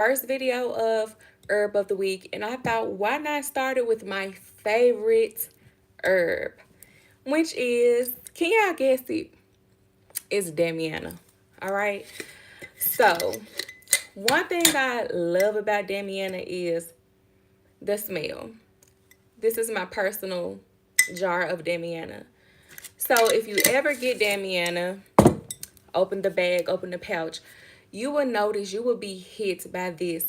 first video of herb of the week, and I thought, why not start it with my favorite herb, which is, can y'all guess it? It's Damiana. All right. So, one thing I love about Damiana is the smell. This is my personal jar of Damiana. So, if you ever get Damiana, open the bag, open the pouch, you will notice you will be hit by this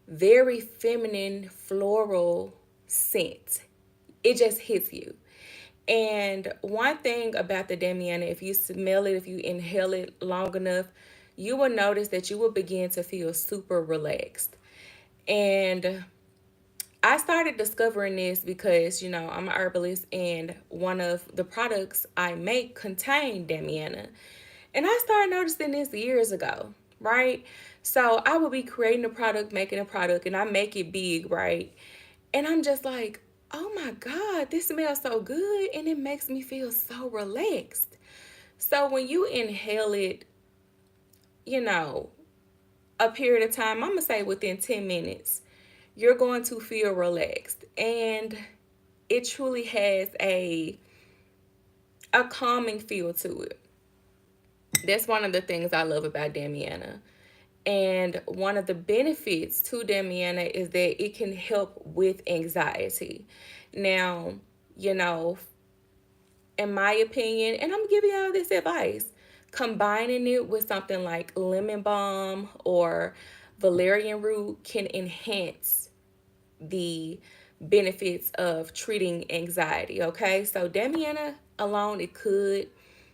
very feminine floral scent. It just hits you. And one thing about the Damiana, if you smell it, if you inhale it long enough, you will notice that you will begin to feel super relaxed. And I started discovering this because, I'm an herbalist and one of the products I make contain Damiana. And I started noticing this years ago, right? So I would be creating a product, making a product, and I make it big, right? And I'm just like, oh my God, this smells so good and it makes me feel so relaxed. So when you inhale it, you know, a period of time, I'm gonna say within 10 minutes, you're going to feel relaxed. And it truly has a calming feel to it. That's one of the things I love about Damiana. And one of the benefits to Damiana is that it can help with anxiety. Now, you know, in my opinion, and I'm giving y'all this advice, combining it with something like lemon balm or valerian root can enhance the benefits of treating anxiety. Okay, so Damiana alone, it could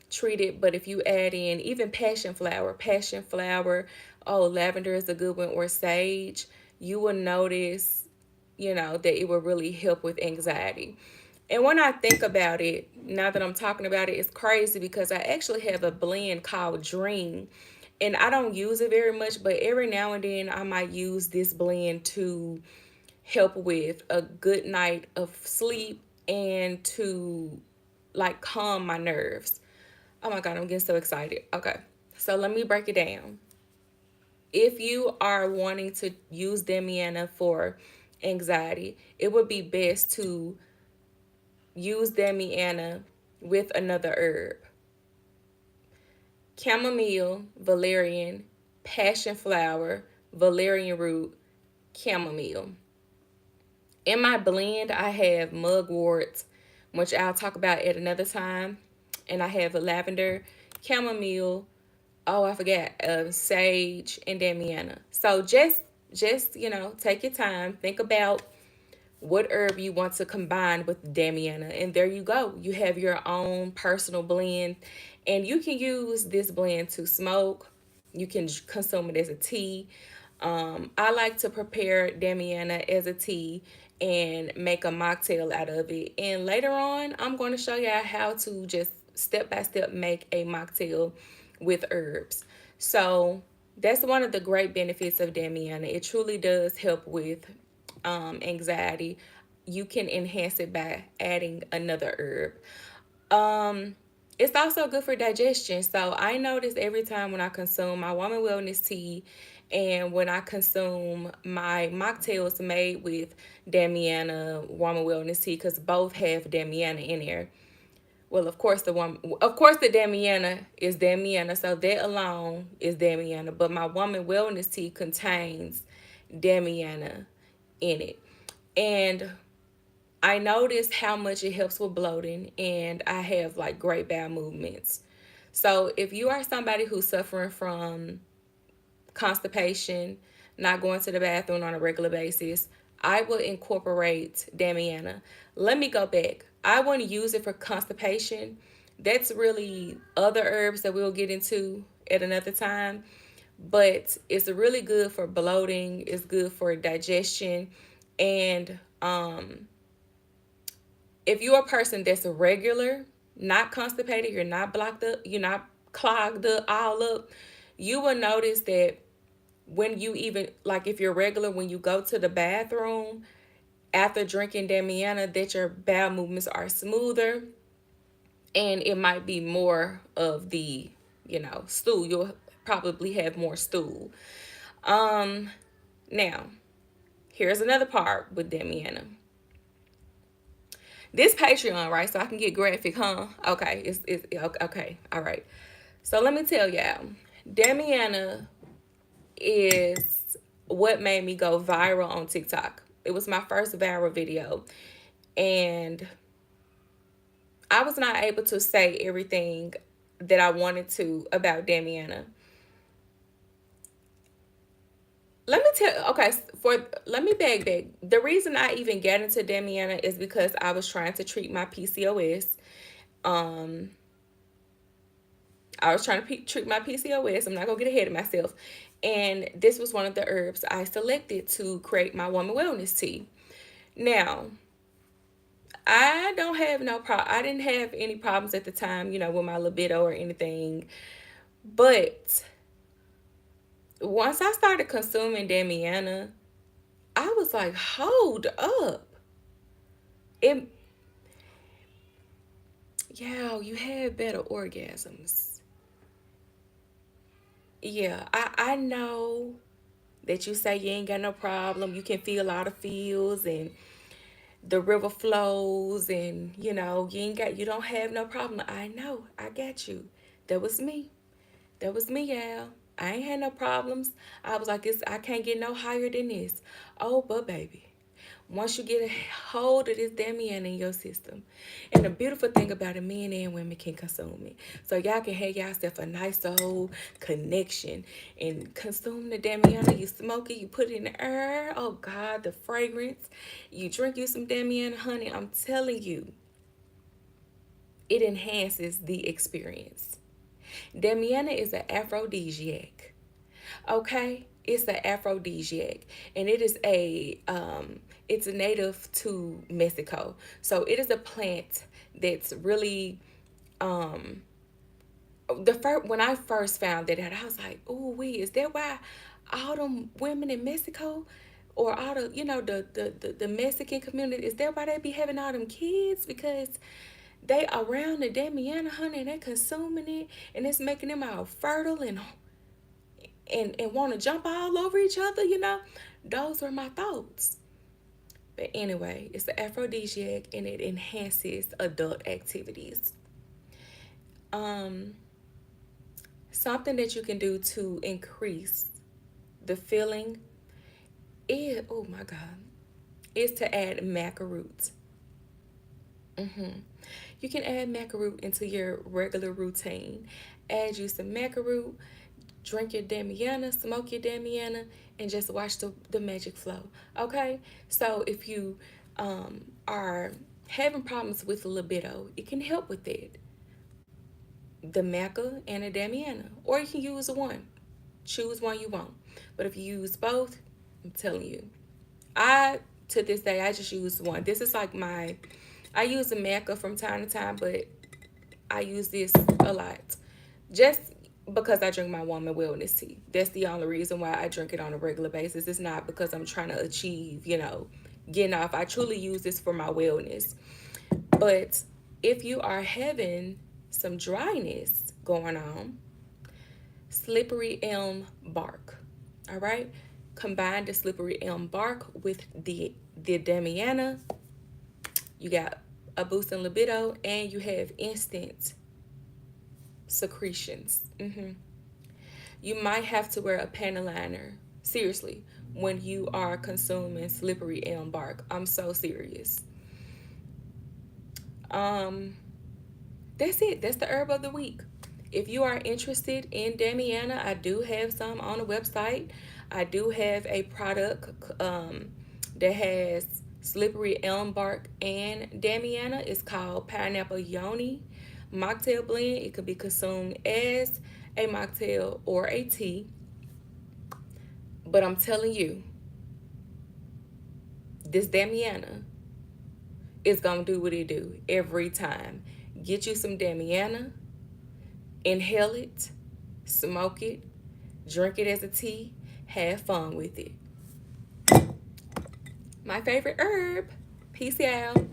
treat it, but if you add in even passion flower, oh, lavender is a good one, or sage, you will notice, that it will really help with anxiety. And when I think about it, now that I'm talking about it, it's crazy because I actually have a blend called Dream. And I don't use it very much, but every now and then I might use this blend to help with a good night of sleep and to like calm my nerves. Oh my God, I'm getting so excited. Okay, so let me break it down. If you are wanting to use Damiana for anxiety, it would be best to use Damiana with another herb: chamomile, valerian, passion flower, valerian root, chamomile. In my blend, I have mugwort, which I'll talk about at another time, and I have a lavender, chamomile, oh, I forgot, sage, and Damiana. So just take your time, think about what herb you want to combine with Damiana, and there you go. You have your own personal blend, and you can use this blend to smoke. You can consume it as a tea. I like to prepare Damiana as a tea and make a mocktail out of it. And later on, I'm going to show you how to just step by step make a mocktail with herbs. So that's one of the great benefits of Damiana. It truly does help with anxiety. You can enhance it by adding another herb. It's also good for digestion. So I notice every time when I consume my woman wellness tea and when I consume my mocktails made with Damiana woman wellness tea, because both have Damiana in there. Well, of course, the Damiana is Damiana, so that alone is Damiana. But my woman wellness tea contains Damiana in it, and I noticed how much it helps with bloating, and I have like great bowel movements. So if you are somebody who's suffering from constipation, not going to the bathroom on a regular basis, I will incorporate Damiana. Let me go back. I want to use it for constipation. That's really other herbs that we'll get into at another time. But it's really good for bloating, it's good for digestion. And if you're a person that's a regular, not constipated, you're not blocked up, you're not clogged up all up, you will notice that when you even, like, if you're regular, when you go to the bathroom after drinking Damiana, that your bowel movements are smoother, and it might be more of the stool. You'll probably have more stool. Now, here's another part with Damiana. This Patreon, right? So I can get graphic, huh? Okay, it's okay. All right. So let me tell y'all, Damiana is what made me go viral on TikTok. It was my first viral video, and I was not able to say everything that I wanted to about Damiana. Let me tell okay, let me back. The reason I even got into Damiana is because I was trying to treat my PCOS. Um I was trying to treat my PCOS. I'm not gonna get ahead of myself. And this was one of the herbs I selected to create my woman wellness tea. Now, I don't have no problem. I didn't have any problems at the time, with my libido or anything. But once I started consuming Damiana, I was like, hold up. It Yeah, you have better orgasms. Yeah, I know that you say you ain't got no problem. You can feel all the feels and the river flows, and you don't have no problem. I know. I got you. That was me. That was me, y'all. I ain't had no problems. I was like, I can't get no higher than this. Oh, but baby, once you get a hold of this Damian in your system, and the beautiful thing about it, men and women can consume it. So y'all can have yourself a nice old connection and consume the Damiana. You smoke it, you put it in the air. Oh God, the fragrance. You drink you some Damiana, honey. I'm telling you, it enhances the experience. Damiana is an aphrodisiac. Okay, it's an aphrodisiac, and it is it's a native to Mexico. So it is a plant that's really the first when I first found that out, I was like, oh, is that why all them women in Mexico, or all the the Mexican community, is that why they be having all them kids? Because they around the Damiana, honey, and they consuming it, and it's making them all fertile and want to jump all over each other. Those were my thoughts. But anyway, it's an aphrodisiac, and it enhances adult activities. um Something that you can do to increase the feeling is, oh my God, is to add maca root. You can add maca root into your regular routine. Add you some maca root, drink your Damiana, smoke your Damiana, and just watch the magic flow. Okay? So if you are having problems with libido, it can help with that. The maca and a Damiana. Or you can use one. Choose one you want. But if you use both, I'm telling you, I to this day I just use one. This is like I use a maca from time to time, but I use this a lot. Just because I drink my woman wellness tea. That's the only reason why I drink it on a regular basis. It's not because I'm trying to achieve, getting off. I truly use this for my wellness. But if you are having some dryness going on, slippery elm bark. All right? Combine the slippery elm bark with the Damiana. You got a boost in libido, and you have instant secretions. You might have to wear a panty liner. Seriously, when you are consuming slippery elm bark. I'm so serious. Um, that's it. That's the herb of the week. If you are interested in Damiana, I do have some on the website. I do have a product that has slippery elm bark and Damiana. It's called Pineapple Yoni Mocktail Blend. It could be consumed as a mocktail or a tea. But I'm telling you, this Damiana is going to do what it do every time. Get you some Damiana, inhale it, smoke it, drink it as a tea, have fun with it. My favorite herb. Peace out.